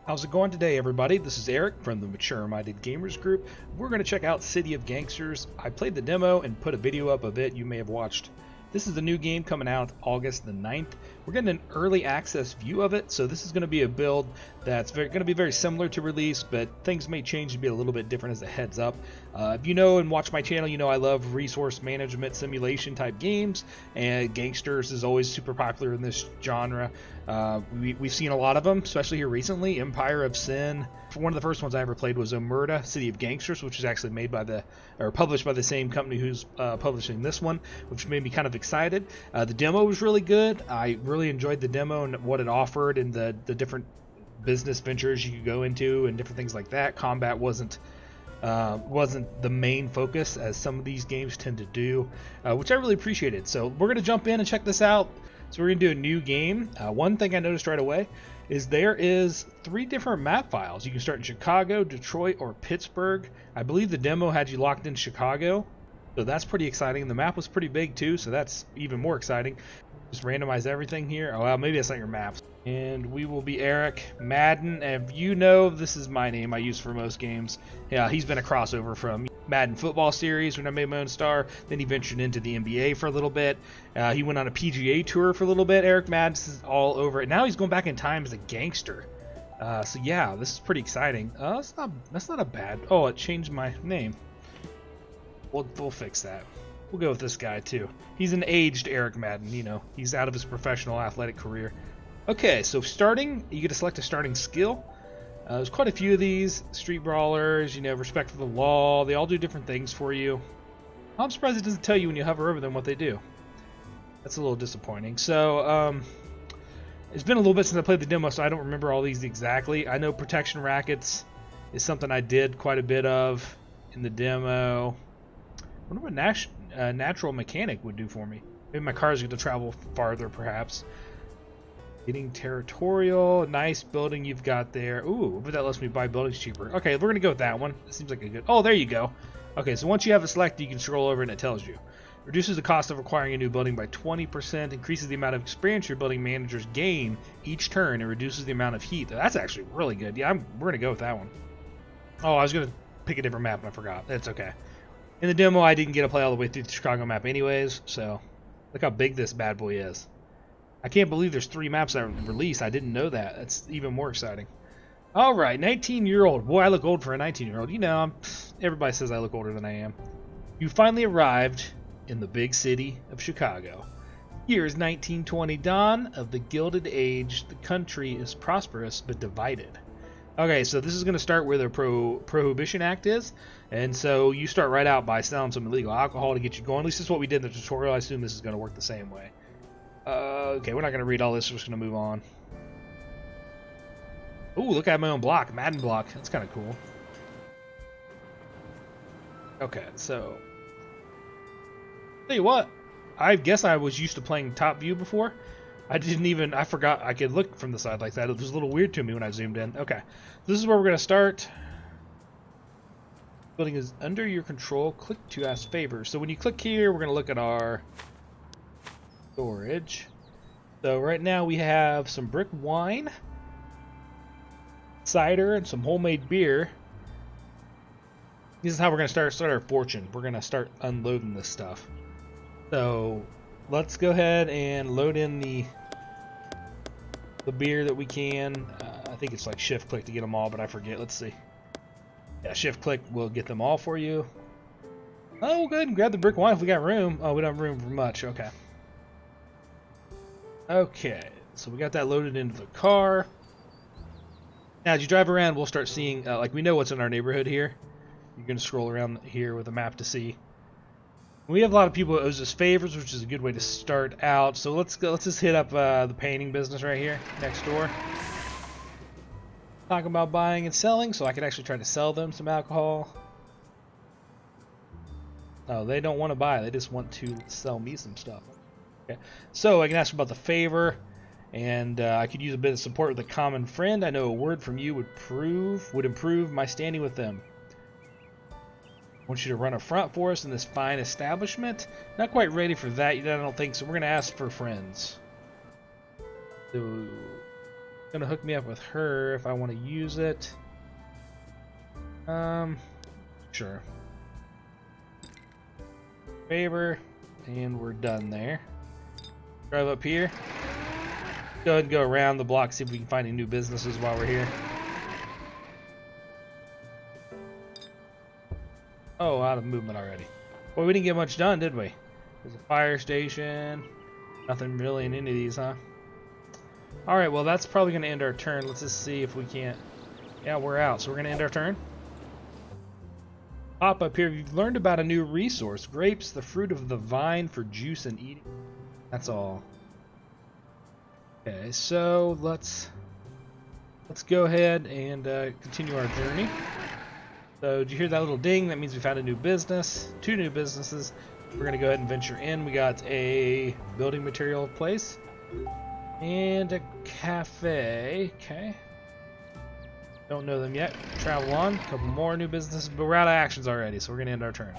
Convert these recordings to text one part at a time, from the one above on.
How's it going today, everybody? This is Eric from the Mature Minded Gamers Group. We're going to check out City of Gangsters. I played the demo and put a video up of it you may have watched. This is the new game coming out August the 9th. We're getting an early access view of it, so this is going to be a build that's going to be very similar to release, but things may change to be a little bit different as a heads up. If you know and watch my channel, you know I love resource management simulation type games, and Gangsters is always super popular in this genre. We've seen a lot of them, especially here recently. Empire of Sin. One of the first ones I ever played was Omerta, City of Gangsters, which is actually made by published by the same company who's publishing this one, which made me kind of excited. The demo was really good. I really enjoyed the demo and what it offered and the different business ventures you could go into and different things like that. Combat wasn't the main focus as some of these games tend to do, which I really appreciated. So we're going to jump in and check this out. So we're going to do a new game. One thing I noticed right away is there is 3 different map files. You can start in Chicago, Detroit, or Pittsburgh. I believe the demo had you locked in Chicago, so that's pretty exciting. The map was pretty big too, so that's even more exciting. Just randomize everything here. Oh, well, maybe that's not your maps. And we will be Eric Madden. And if you know, this is my name I use for most games. Yeah, he's been a crossover from Madden football series when I made my own star. Then he ventured into the NBA for a little bit. He went on a PGA tour for a little bit. Eric Madden is all over it. Now he's going back in time as a gangster. So yeah, this is pretty exciting. That's not a bad. Oh, it changed my name. We'll fix that. We'll go with this guy too. He's an aged Eric Madden, you know. He's out of his professional athletic career. Okay, so starting, you get to select a starting skill. There's quite a few of these. Street brawlers, you know, respect for the law. They all do different things for you. I'm surprised it doesn't tell you when you hover over them what they do. That's a little disappointing. So, it's been a little bit since I played the demo, so I don't remember all these exactly. I know protection rackets is something I did quite a bit of in the demo. I wonder what natural mechanic would do for me. Maybe my cars get to travel farther, perhaps. Getting territorial. Nice building you've got there. Ooh, but that lets me buy buildings cheaper. Okay, we're going to go with that one. It seems like a good... Oh, there you go. Okay, so once you have it selected, you can scroll over and it tells you. Reduces the cost of acquiring a new building by 20%. Increases the amount of experience your building managers gain each turn. And reduces the amount of heat. That's actually really good. Yeah, we're going to go with that one. Oh, I was going to pick a different map and I forgot. That's okay. In the demo, I didn't get to play all the way through the Chicago map anyways, so look how big this bad boy is. I can't believe there's 3 maps that release. I didn't know that. That's even more exciting. All right, 19-year-old. Boy, I look old for a 19-year-old. You know, everybody says I look older than I am. You finally arrived in the big city of Chicago. Here is 1920, dawn of the Gilded Age. The country is prosperous but divided. Okay, so this is going to start where the Prohibition Act is, and so you start right out by selling some illegal alcohol to get you going. At least this is what we did in the tutorial. I assume this is going to work the same way. Okay, we're not going to read all this. We're just going to move on. Ooh, look, I have my own block, Madden block. That's kind of cool. Okay, so... Tell you what, I guess I was used to playing top view before. I forgot I could look from the side like that. It was a little weird to me when I zoomed in. Okay, this is where we're going to start. Building is under your control. Click to ask favors. So when you click here, we're going to look at our storage. So right now we have some brick wine, cider, and some homemade beer. This is how we're going to start our fortune. We're going to start unloading this stuff. So let's go ahead and load in the beer that we can. I think it's like shift click to get them all, but I forget. Let's see. Yeah, shift click will get them all for you. Oh, we'll go ahead and grab the brick wine if we got room. Oh, we don't have room for much. Okay. Okay, so we got that loaded into the car. Now, as you drive around, we'll start seeing, like we know what's in our neighborhood here. You're going to scroll around here with a map to see. We have a lot of people that owes us favors, which is a good way to start out. So let's just hit up the painting business right here next door. Talking about buying and selling, so I can actually try to sell them some alcohol. Oh, they don't want to buy; they just want to sell me some stuff. Okay, so I can ask about the favor, and I could use a bit of support with a common friend. I know a word from you would improve my standing with them. I want you to run a front for us in this fine establishment. Not quite ready for that yet, I don't think, so we're going to ask for friends. So, Gonna hook me up with her if I want to use it. Sure. Favor, and we're done there. Drive up here. Go ahead and go around the block, see if we can find any new businesses while we're here. Oh, out of movement already. Well, we didn't get much done, did we? There's a fire station. Nothing really in any of these, huh? Alright, well, that's probably going to end our turn. Let's just see if we can't... Yeah, we're out, so we're going to end our turn. Pop up here. You've learned about a new resource. Grapes, the fruit of the vine for juice and eating. That's all. Okay, so let's go ahead and continue our journey. So, did you hear that little ding? That means we found a new business. 2 new businesses. We're going to go ahead and venture in. We got a building material place. And a cafe. Okay. Don't know them yet. Travel on. A couple more new businesses. But we're out of actions already, so we're going to end our turn.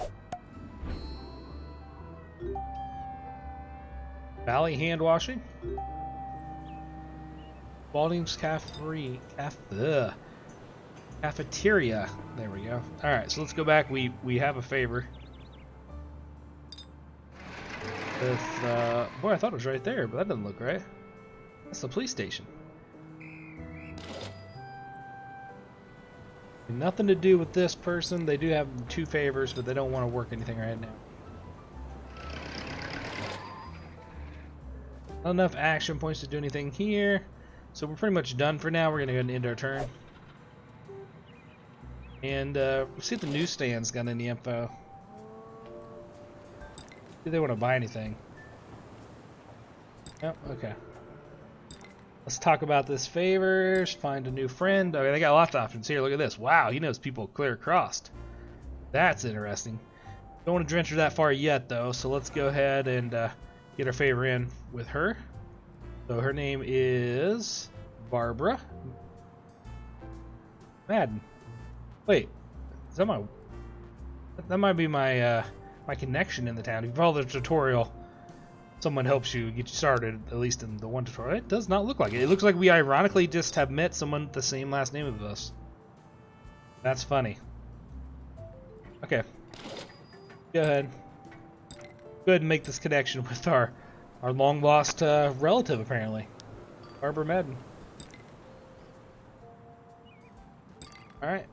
Valley hand washing. Balding's cafeteria. There we go. Alright, so let's go back. We have a favor. With, boy, I thought it was right there, but that doesn't look right. That's the police station. Nothing to do with this person. They do have 2 favors, but they don't want to work anything right now. Not enough action points to do anything here. So we're pretty much done for now. We're going to go ahead and end our turn. And we'll see if the newsstand's got any info. Do they want to buy anything? Oh, okay. Let's talk about this favors. Find a new friend. Okay, they got lots of options here. Look at this. Wow, he knows people clear across. That's interesting. Don't want to venture that far yet, though. So let's go ahead and get our favor in with her. So her name is Barbara Madden. Wait, is that that might be my my connection in the town. If you follow the tutorial, someone helps you get you started, at least in the one tutorial. It does not look like it. It looks like we ironically just have met someone with the same last name as us. That's funny. Okay. Go ahead. Go ahead and make this connection with our long lost relative, apparently. Barbara Madden. Alright.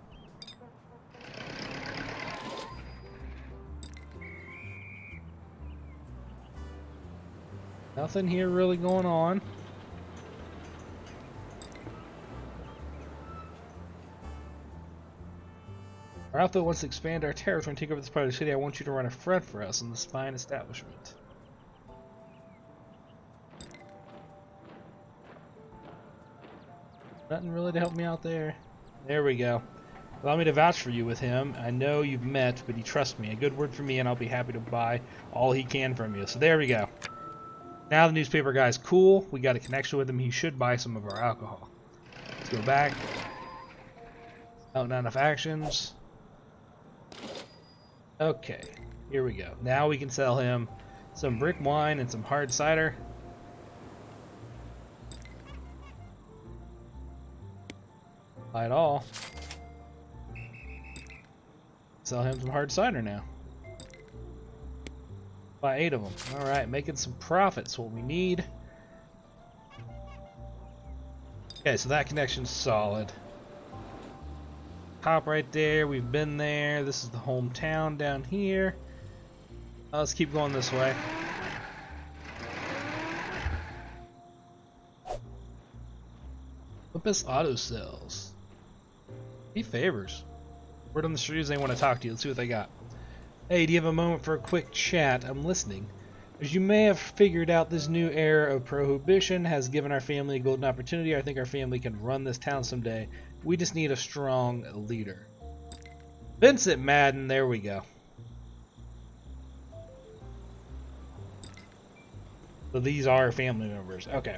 Nothing here really going on. Our outfit wants to expand our territory and take over this part of the city. I want you to run a front for us in this fine establishment. Nothing really to help me out there. There we go. Allow me to vouch for you with him. I know you've met, but he trusts me. A good word from me, and I'll be happy to buy all he can from you. So there we go. Now the newspaper guy's cool. We got a connection with him. He should buy some of our alcohol. Let's go back. Oh, not enough actions. Okay, here we go. Now we can sell him some brick wine and some hard cider. Buy it all. Sell him some hard cider now. Buy 8 of them. Alright, making some profits, what we need. Okay, so that connection's solid. Top right there, we've been there. This is the hometown down here. Let's keep going this way. Olympus Auto Sales. He favors. Word on the street is they want to talk to you. Let's see what they got. Hey, do you have a moment for a quick chat? I'm listening. As you may have figured out, this new era of prohibition has given our family a golden opportunity. I think our family can run this town someday. We just need a strong leader. Vincent Madden, there we go. So these are family members. Okay.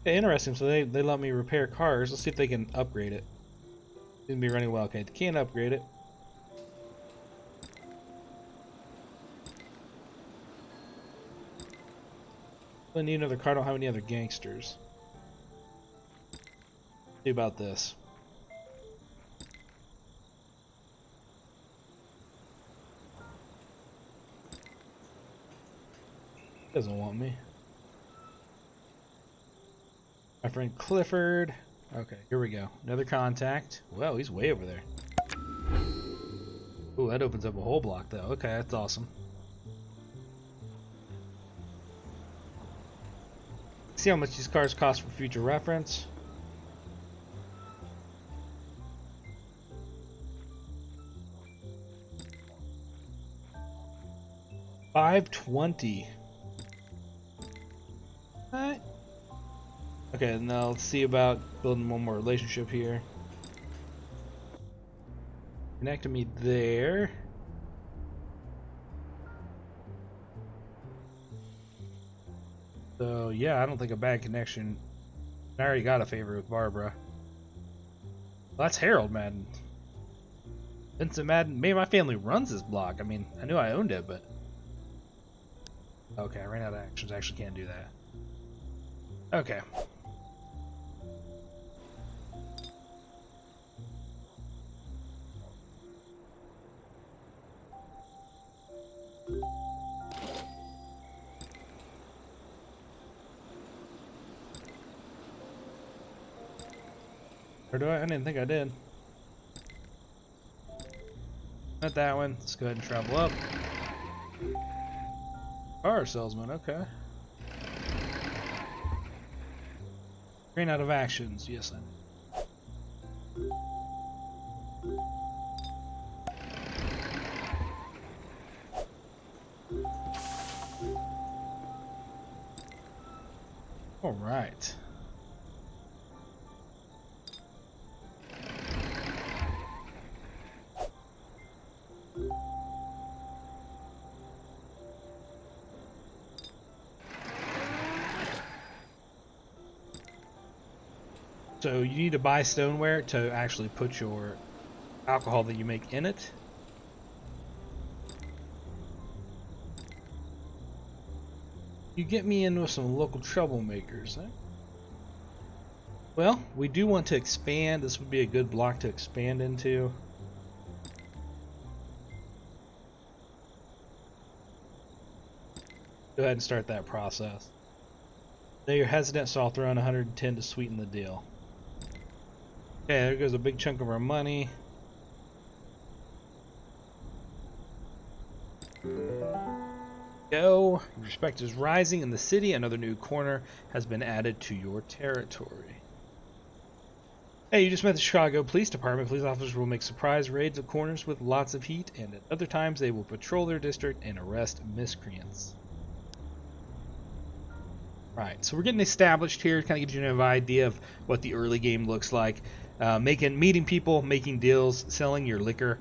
Okay, interesting. So they let me repair cars. Let's see if they can upgrade it. Seems to be running well. Okay, they can't upgrade it. I need another car. I don't have any other gangsters. See about this. Doesn't want me. My friend Clifford. Okay, here we go. Another contact. Well, he's way over there. Ooh, that opens up a whole block though. Okay, that's awesome. See how much these cars cost for future reference. $520. Alright. Okay, now let's see about building one more relationship here. Connecting me there. So yeah, I don't think a bad connection. I already got a favor with Barbara. Well, that's Harold Madden. Vincent Madden. Maybe my family runs this block. I mean, I knew I owned it, but okay, I ran out of actions. I actually can't do that. Okay. Or do I? I didn't think I did. Not that one. Let's go ahead and travel up. Car salesman, okay. Ran out of actions, yes I know. Alright. So you need to buy stoneware to actually put your alcohol that you make in it. You get me in with some local troublemakers, eh? Well, we do want to expand. This would be a good block to expand into. Go ahead and start that process. Now you're hesitant, so I'll throw in 110 to sweeten the deal. Okay, there goes a big chunk of our money. Go. Respect is rising in the city. Another new corner has been added to your territory. Hey, you just met the Chicago Police Department. Police officers will make surprise raids of corners with lots of heat, and at other times they will patrol their district and arrest miscreants. Right, so we're getting established here. Kind of gives you an idea of what the early game looks like. Meeting people, making deals, selling your liquor.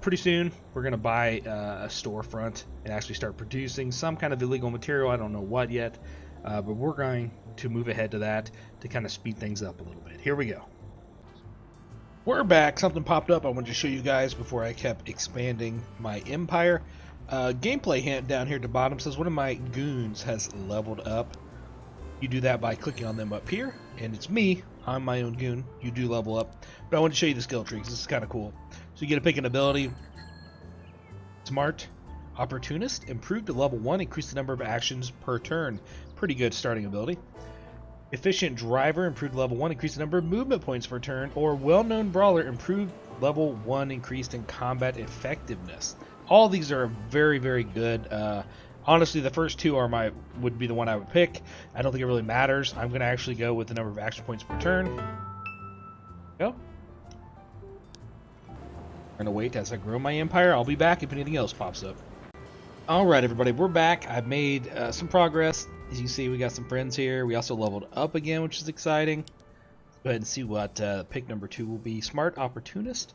Pretty soon, we're going to buy a storefront and actually start producing some kind of illegal material. I don't know what yet, but we're going to move ahead to that to kind of speed things up a little bit. Here we go. We're back. Something popped up I wanted to show you guys before I kept expanding my empire. Gameplay hint down here at the bottom says one of my goons has leveled up. You do that by clicking on them up here, and it's me. I'm my own goon. You do level up. But I want to show you the skill tree because this is kind of cool. So you get to pick an ability. Smart, Opportunist, improved to level 1, increase the number of actions per turn. Pretty good starting ability. Efficient Driver, improved to level 1, increase the number of movement points per turn. Or Well-Known Brawler, improved level 1, increased in combat effectiveness. All these are very, very good. Honestly, the first two are would be the one I would pick. I don't think it really matters. I'm going to actually go with the number of action points per turn. Go. I'm going to wait as I grow my empire. I'll be back if anything else pops up. Alright everybody, we're back. I've made some progress. As you can see, we got some friends here. We also leveled up again, which is exciting. Let's go ahead and see what pick number 2 will be. Smart Opportunist.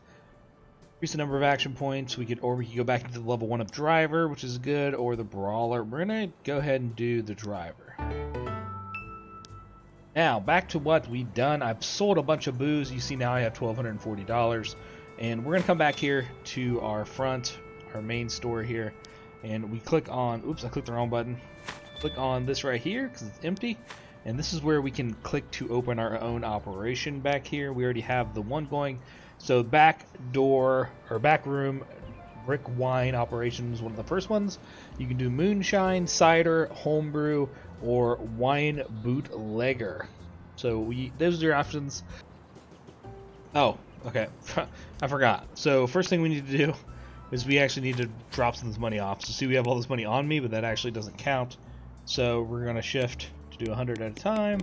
Increase the number of action points. We could go back into the level 1 of Driver, which is good, or the Brawler. We're going to go ahead and do the Driver. Now, back to what we've done. I've sold a bunch of booze. You see now I have $1,240. And we're going to come back here to our front, our main store here. And we click on, oops, I clicked the wrong button. Click on this right here because it's empty. And this is where we can click to open our own operation back here. We already have the one going. So back door or back room brick wine operations, one of the first ones. You can do moonshine, cider, homebrew, or wine bootlegger. So those are your options. Oh, okay. I forgot. So first thing we need to do is we actually need to drop some of this money off. So see, we have all this money on me, but that actually doesn't count. So we're going to shift to do 100 at a time.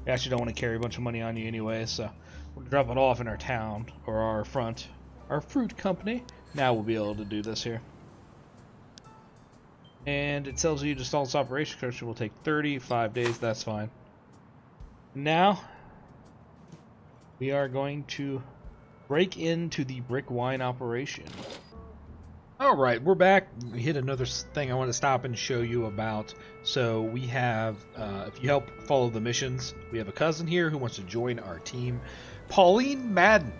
We actually don't want to carry a bunch of money on you anyway, so we'll drop it off in our town or our fruit company. Now we'll be able to do this here. And it tells you to install this operation structure will take 35 days. That's fine. Now we are going to break into the brick wine operation. Alright, we're back. We hit another thing I want to stop and show you about. So we have, if you help follow the missions, we have a cousin here who wants to join our team, Pauline Madden.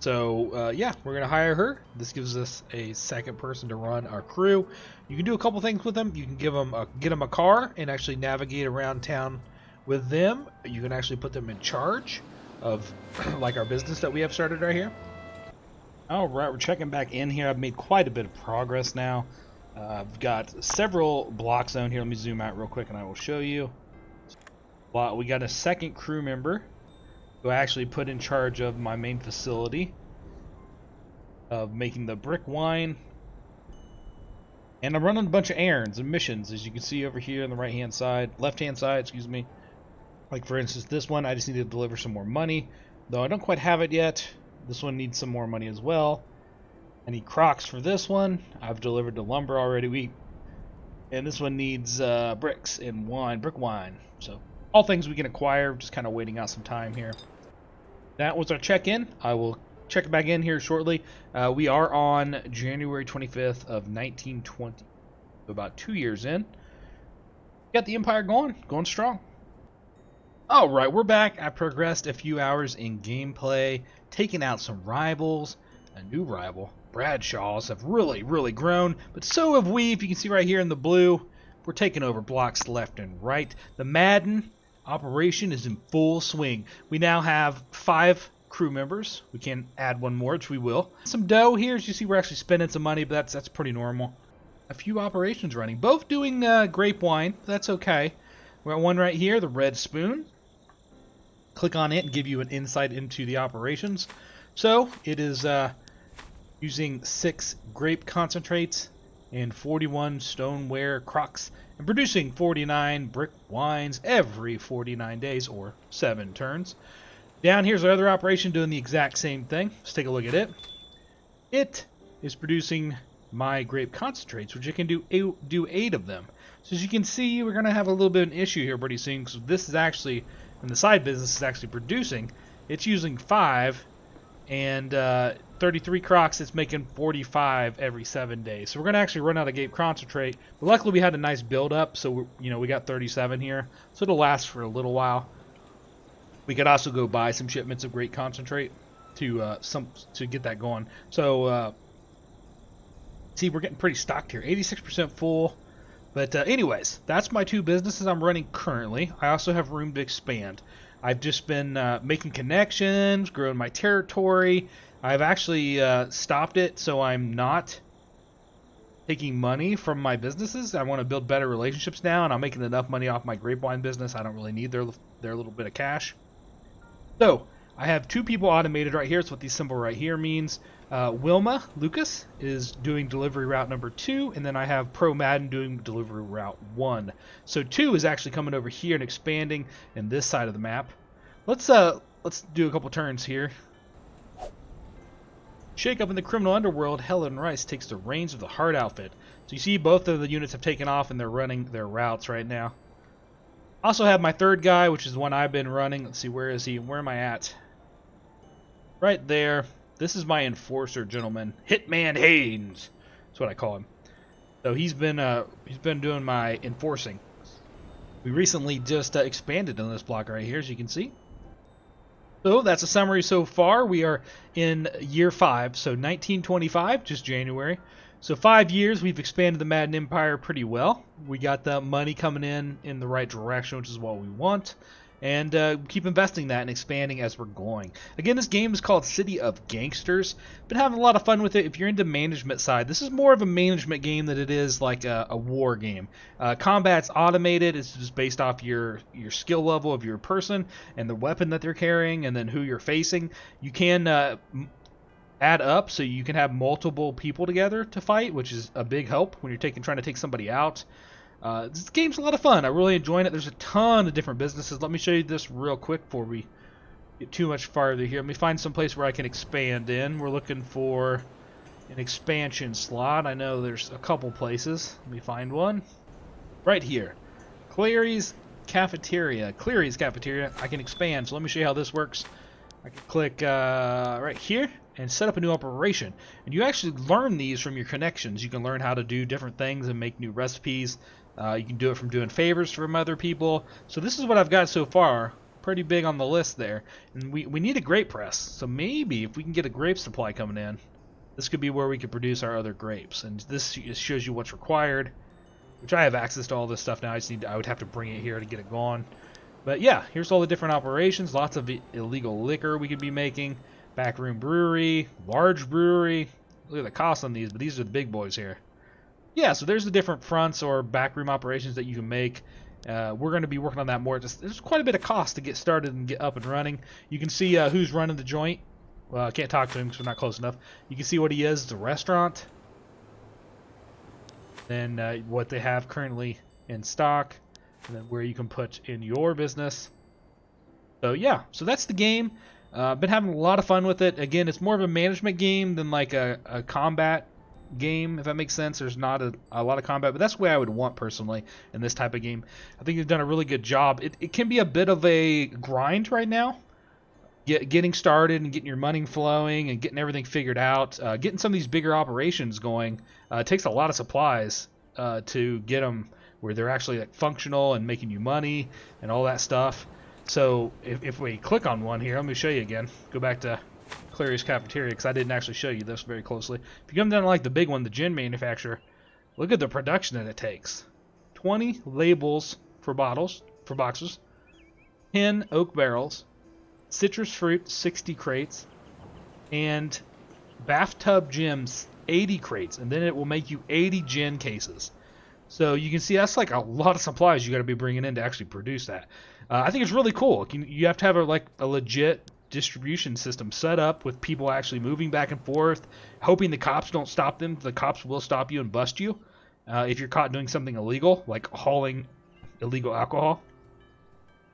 So yeah, we're going to hire her. This gives us a second person to run our crew. You can do a couple things with them. You can get them a car and actually navigate around town with them. You can actually put them in charge of like our business that we have started right here. Alright, we're checking back in here. I've made quite a bit of progress now. I've got several blocks down here. Let me zoom out real quick and I will show you. We got a second crew member who I actually put in charge of my main facility of making the brick wine. And I'm running a bunch of errands and missions, as you can see over here on the left-hand side, excuse me. Like for instance, this one, I just need to deliver some more money, though I don't quite have it yet. This one needs some more money as well. I need crocks for this one. I've delivered the lumber already. And this one needs bricks and brick wine. So all things we can acquire. Just kind of waiting out some time here. That was our check-in. I will check back in here shortly. We are on January 25th of 1920. About 2 years in. Got the Empire going strong. Alright, we're back. I progressed a few hours in gameplay, taking out some rivals. A new rival, Bradshaw's, have really grown, but so have we. If you can see right here in the blue, we're taking over blocks left and right. The Madden operation is in full swing. We now have 5 crew members. We can add one more, which we will. Some dough here, as you see, we're actually spending some money, but that's pretty normal. A few operations running, both doing grape wine. That's okay. We got one right here, the Red Spoon. Click on it and give you an insight into the operations. So it is using 6 grape concentrates and 41 stoneware crocks and producing 49 brick wines every 49 days or 7 turns. Down here's our other operation doing the exact same thing. Let's take a look at it. It is producing my grape concentrates, which it can do 8 of them. So as you can see, we're going to have a little bit of an issue here pretty soon, because this is actually, and the side business is actually producing. It's using 5, and 33 crocks. It's making 45 every 7 days. So we're going to actually run out of grape concentrate. But luckily, we had a nice build up, so we got 37 here, so it'll last for a little while. We could also go buy some shipments of grape concentrate to get that going. So see, we're getting pretty stocked here. 86% full. But anyways, that's my 2 businesses I'm running currently. I also have room to expand. I've just been making connections, growing my territory. I've actually stopped it, so I'm not taking money from my businesses. I want to build better relationships now, and I'm making enough money off my grape wine business. I don't really need their little bit of cash. So I have 2 people automated right here. That's what the symbol right here means. Wilma Lucas is doing delivery route number 2, and then I have Pro Madden doing delivery route 1. So 2 is actually coming over here and expanding in this side of the map. Let's do a couple turns here. Shake up in the criminal underworld, Helen Rice takes the reins of the Hard outfit. So you see both of the units have taken off and they're running their routes right now. Also have my 3rd guy, which is the one I've been running. Let's see, where is he? Where am I at? Right there. This is my enforcer, gentleman. Hitman Haynes. That's what I call him. So he's been doing my enforcing. We recently just expanded on this block right here, as you can see. So that's a summary so far. We are in year 5, so 1925, just January. So 5 years, we've expanded the Madden Empire pretty well. We got the money coming in the right direction, which is what we want. And keep investing that and expanding as we're going. Again, this game is called City of Gangsters. Been having a lot of fun with it. If you're into management side, this is more of a management game than it is like a war game. Combat's automated. It's just based off your skill level of your person and the weapon that they're carrying and then who you're facing. You can add up so you can have multiple people together to fight, which is a big help when you're trying to take somebody out. This game's a lot of fun. I really enjoying it. There's a ton of different businesses. Let me show you this real quick before we get too much farther here. Let me find some place where I can expand in. We're looking for an expansion slot. I know there's a couple places. Let me find one. Right here. Cleary's Cafeteria. Cleary's Cafeteria. I can expand. So let me show you how this works. I can click right here and set up a new operation. And you actually learn these from your connections. You can learn how to do different things and make new recipes. You can do it from doing favors from other people. So this is what I've got so far. Pretty big on the list there. And we need a grape press. So maybe if we can get a grape supply coming in, this could be where we could produce our other grapes. And this shows you what's required, which I have access to all this stuff now. I would have to bring it here to get it going. But yeah, here's all the different operations. Lots of illegal liquor we could be making. Backroom brewery, large brewery. Look at the cost on these, but these are the big boys here. Yeah, so there's the different fronts or backroom operations that you can make. We're going to be working on that more. There's quite a bit of cost to get started and get up and running. You can see who's running the joint. Well, I can't talk to him because we're not close enough. You can see what he is. It's a restaurant. Then what they have currently in stock. And then where you can put in your business. So yeah, so that's the game. Been having a lot of fun with it. Again, it's more of a management game than like a combat game, if that makes sense. There's not a lot of combat, but that's the way I would want personally in this type of game. I think they've done a really good job. It can be a bit of a grind right now. Getting started and getting your money flowing and getting everything figured out. Getting some of these bigger operations going. It takes a lot of supplies to get them where they're actually like functional and making you money and all that stuff. So if we click on one here, let me show you again. Go back to Clary's Cafeteria because I didn't actually show you this very closely. If you come down to like the big one, the gin manufacturer, look at the production that it takes. 20 labels for boxes, 10 oak barrels, citrus fruit 60 crates, and bathtub gems 80 crates, and then it will make you 80 gin cases. So you can see that's like a lot of supplies you got to be bringing in to actually produce that. I think it's really cool. You have to have a legit distribution system set up with people actually moving back and forth, hoping the cops don't stop them. The cops will stop you and bust you if you're caught doing something illegal, like hauling illegal alcohol.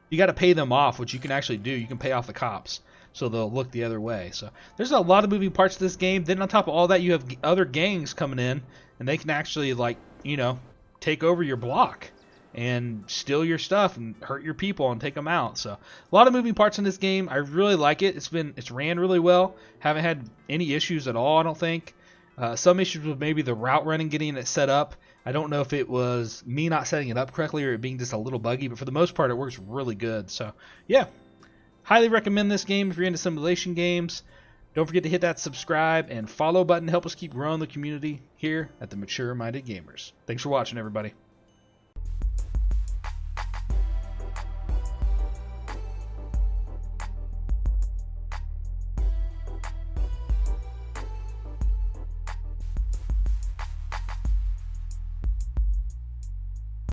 You got to pay them off, which you can actually do. You can pay off the cops, so they'll look the other way. So there's a lot of moving parts to this game. Then on top of all that, you have other gangs coming in, and they can actually take over your block and steal your stuff and hurt your people and take them out. So a lot of moving parts in this game. I really like it. It's ran really well. Haven't had any issues at all, I don't think. Some issues with maybe the route running, getting it set up. I don't know if it was me not setting it up correctly or it being just a little buggy, but for the most part, it works really good. So yeah, highly recommend this game if you're into simulation games. Don't forget to hit that subscribe and follow button to help us keep growing the community here at the Mature Minded Gamers. Thanks for watching, everybody.